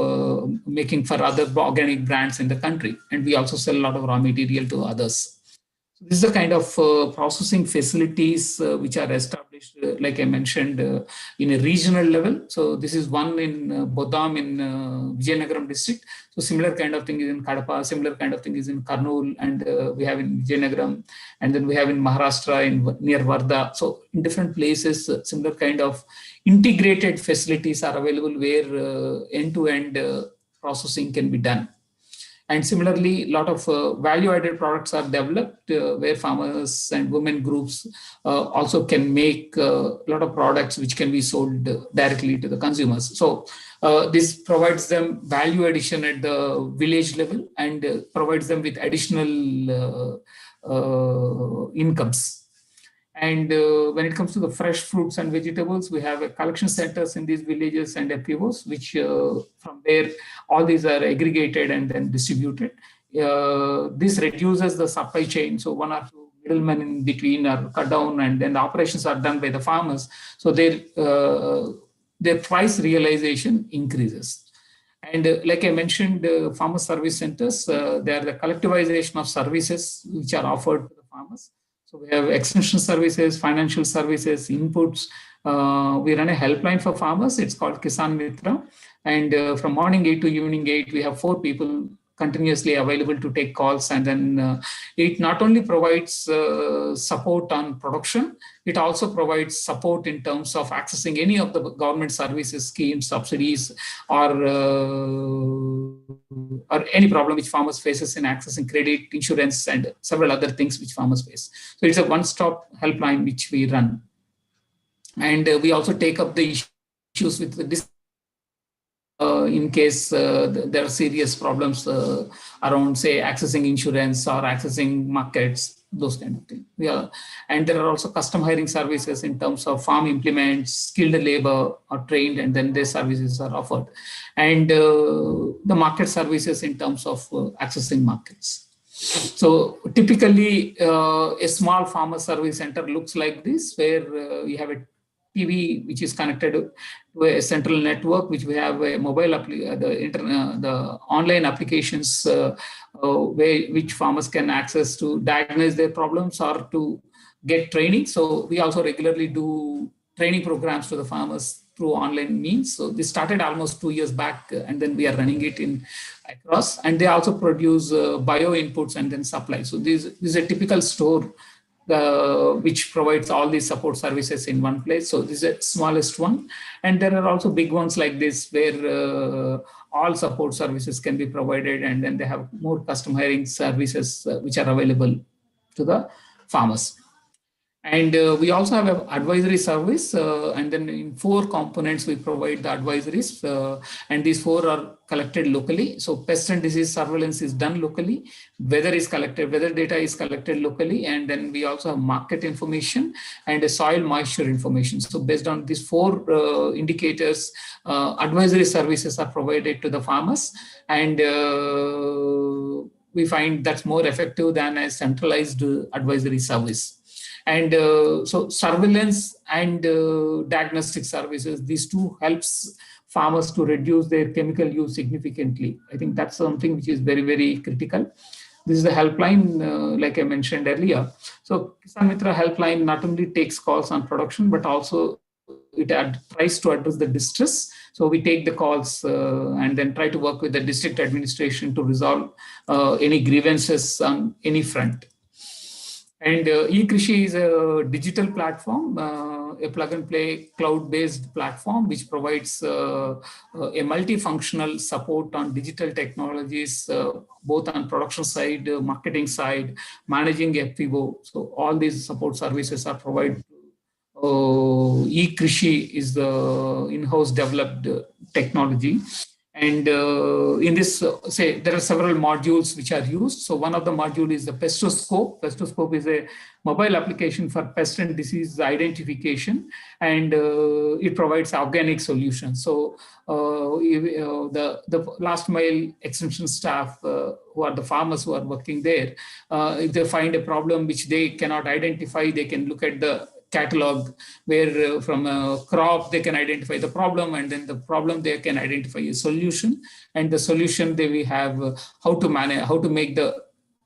making for other organic brands in the country. And we also sell a lot of raw material to others. This is the kind of processing facilities which are established, like I mentioned, in a regional level. So this is one in Bodam in Vijayanagaram district. So similar kind of thing is in Kadapa, similar kind of thing is in Kurnool, and we have in Vijayanagaram, and then we have in Maharashtra near Varda. So in different places, similar kind of integrated facilities are available where end-to-end processing can be done. And similarly, a lot of value-added products are developed where farmers and women groups also can make a lot of products which can be sold directly to the consumers. So this provides them value addition at the village level and provides them with additional incomes. And when it comes to the fresh fruits and vegetables, we have collection centers in these villages and FPOs, which from there, all these are aggregated and then distributed. This reduces the supply chain. So 1 or 2 middlemen in between are cut down, and then the operations are done by the farmers. So their their price realization increases. And like I mentioned, farmer service centers, they are the collectivization of services which are offered to the farmers. So we have extension services, financial services, inputs. We run a helpline for farmers. It's called Kisan Mitra. And from morning 8 to evening 8, we have 4 people continuously available to take calls. And then it not only provides support on production, it also provides support in terms of accessing any of the government services, schemes, subsidies, or any problem which farmers faces in accessing credit, insurance, and several other things which farmers face. So it's a one-stop helpline which we run. And we also take up the issues with the in case there are serious problems around, say, accessing insurance or accessing markets, those kind of things. And there are also custom hiring services in terms of farm implements, skilled labor are trained, and then their services are offered. And the market services in terms of accessing markets. So typically, a small farmer service center looks like this, where you have a TV which is connected to a central network, which we have a mobile the online applications which farmers can access to diagnose their problems or to get training. So we also regularly do training programs to the farmers through online means. So this started almost 2 years back, and then we are running it in across. And they also produce bio inputs and then supply. So this is a typical store which provides all these support services in one place. So this is the smallest one. And there are also big ones like this, where all support services can be provided, and then they have more custom hiring services which are available to the farmers. And we also have an advisory service, and then in 4 components we provide the advisories, and these 4 are collected locally. So pest and disease surveillance is done locally, weather data is collected locally, and then we also have market information and a soil moisture information. So based on these 4 indicators, advisory services are provided to the farmers, and we find that's more effective than a centralized advisory service. And so surveillance and diagnostic services, these 2 helps farmers to reduce their chemical use significantly. I think that's something which is very, very critical. This is the helpline, like I mentioned earlier. So Kisan Mitra helpline not only takes calls on production, but also it tries to address the distress. So we take the calls and then try to work with the district administration to resolve any grievances on any front. And eKrishi is a digital platform, a plug-and-play cloud-based platform which provides a multifunctional support on digital technologies, both on production side, marketing side, managing FPO. So all these support services are provided. eKrishi is the in-house developed technology. And in this, say, there are several modules which are used. So one of the modules is the Pestoscope. Pestoscope is a mobile application for pest and disease identification, and it provides organic solutions. So the last mile extension staff, who are the farmers who are working there, if they find a problem which they cannot identify, they can look at the catalog, where from a crop they can identify the problem, and then the problem they can identify a solution, and the solution they will have how to manage, how to make the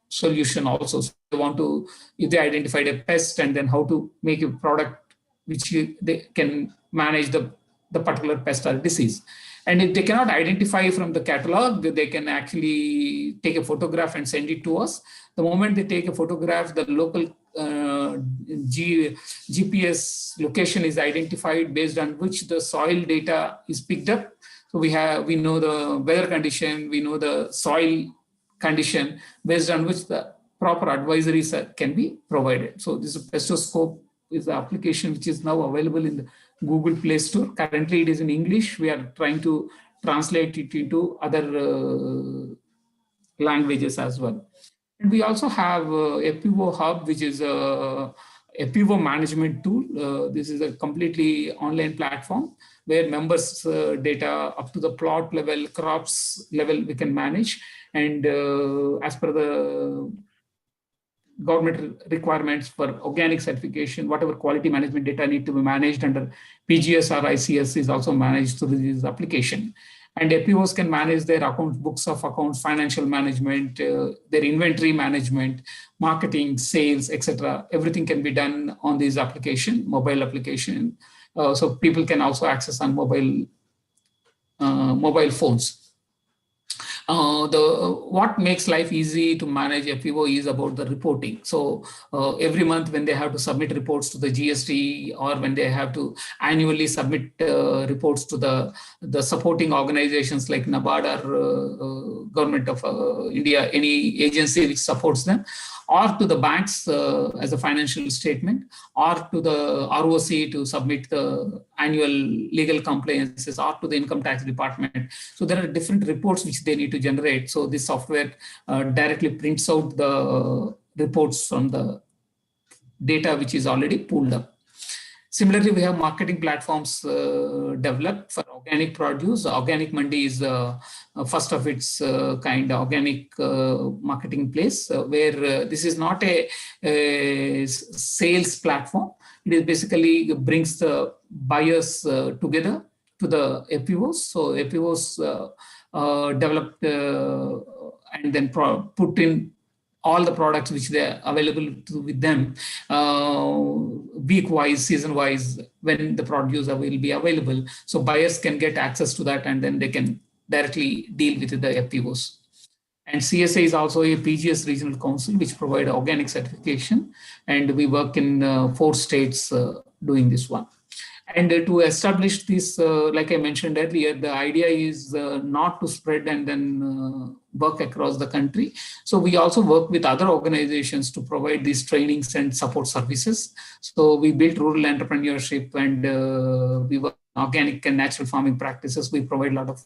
solution also. So they want to, if they identified a pest, and then how to make a product which they can manage the particular pest or disease. And if they cannot identify from the catalog, they can actually take a photograph and send it to us. The moment they take a photograph, the local GPS location is identified, based on which the soil data is picked up. So we know the weather condition, we know the soil condition, based on which the proper advisories can be provided. So this Pestoscope is the application which is now available in the Google Play Store. Currently it is in English. We are trying to translate it into other languages as well. And we also have a FPO Hub, which is a FPO management tool. This is a completely online platform where members' data up to the plot level, crops level, we can manage. And as per the government requirements for organic certification, whatever quality management data need to be managed under PGS or ICS is also managed through this application. And FPOs can manage their accounts, books of accounts, financial management, their inventory management, marketing, sales, etc. Everything can be done on this application, mobile application. So people can also access on mobile phones. What makes life easy to manage FPO is about the reporting. So every month when they have to submit reports to the GST, or when they have to annually submit reports to the supporting organizations like NABARD or Government of India, any agency which supports them, or to the banks as a financial statement, or to the ROC to submit the annual legal compliances, or to the income tax department. So there are different reports which they need to generate. So this software directly prints out the reports from the data which is already pooled up. Similarly, we have marketing platforms developed for organic produce. Organic Mandi is first of its kind organic marketing place, where this is not a sales platform. It is basically brings the buyers together to the FPOs. So FPOs developed and then put in all the products which they are available with them week-wise, season-wise, when the produce will be available. So buyers can get access to that, and then they can directly deal with the FPOs. And CSA is also a PGS regional council which provide organic certification, and we work in 4 states doing this one. And to establish this, like I mentioned earlier, the idea is not to spread and then work across the country. So we also work with other organizations to provide these trainings and support services. So we built rural entrepreneurship, and we work on organic and natural farming practices. We provide a lot of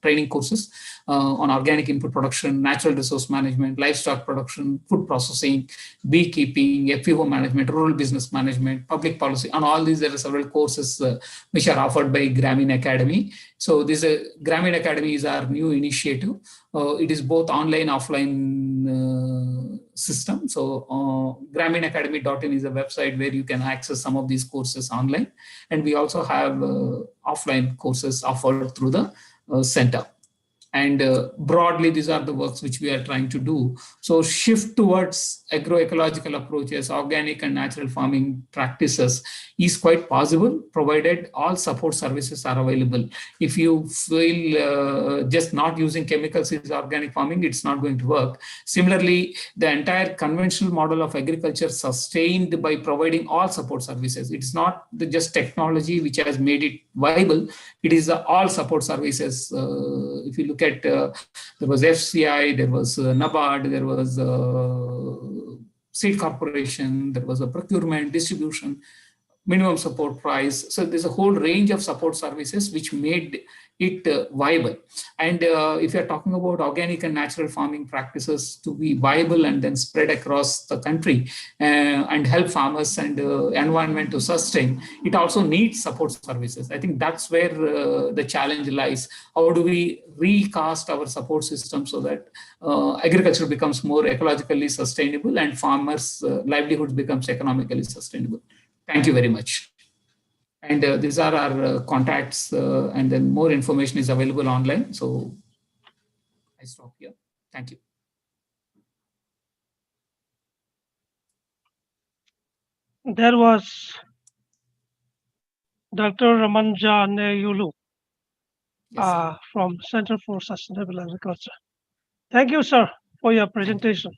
training courses on organic input production, natural resource management, livestock production, food processing, beekeeping, FPO management, rural business management, public policy. On all these, there are several courses which are offered by Grameen Academy. So this Grameen Academy is our new initiative. It is both online, offline system. So grameenacademy.in is a website where you can access some of these courses online. And we also have offline courses offered through the center. And broadly, these are the works which we are trying to do. So shift towards agroecological approaches, organic and natural farming practices is quite possible, provided all support services are available. If you feel just not using chemicals is organic farming, it's not going to work. Similarly, the entire conventional model of agriculture sustained by providing all support services. It's not just technology which has made it viable. It is all support services. If you look at, there was FCI, there was NABARD, there was Seed Corporation, there was a procurement, distribution, minimum support price. So there's a whole range of support services which made it viable. And if you're talking about organic and natural farming practices to be viable and then spread across the country and help farmers and environment to sustain, it also needs support services. I think that's where the challenge lies. How do we recast our support system so that agriculture becomes more ecologically sustainable and farmers' livelihoods becomes economically sustainable? Thank you very much. And these are our contacts, and then more information is available online. So I stop here. Thank you. There was Dr. Ramanja Neyulu Yes, from Center for Sustainable Agriculture. Thank you, sir, for your presentation.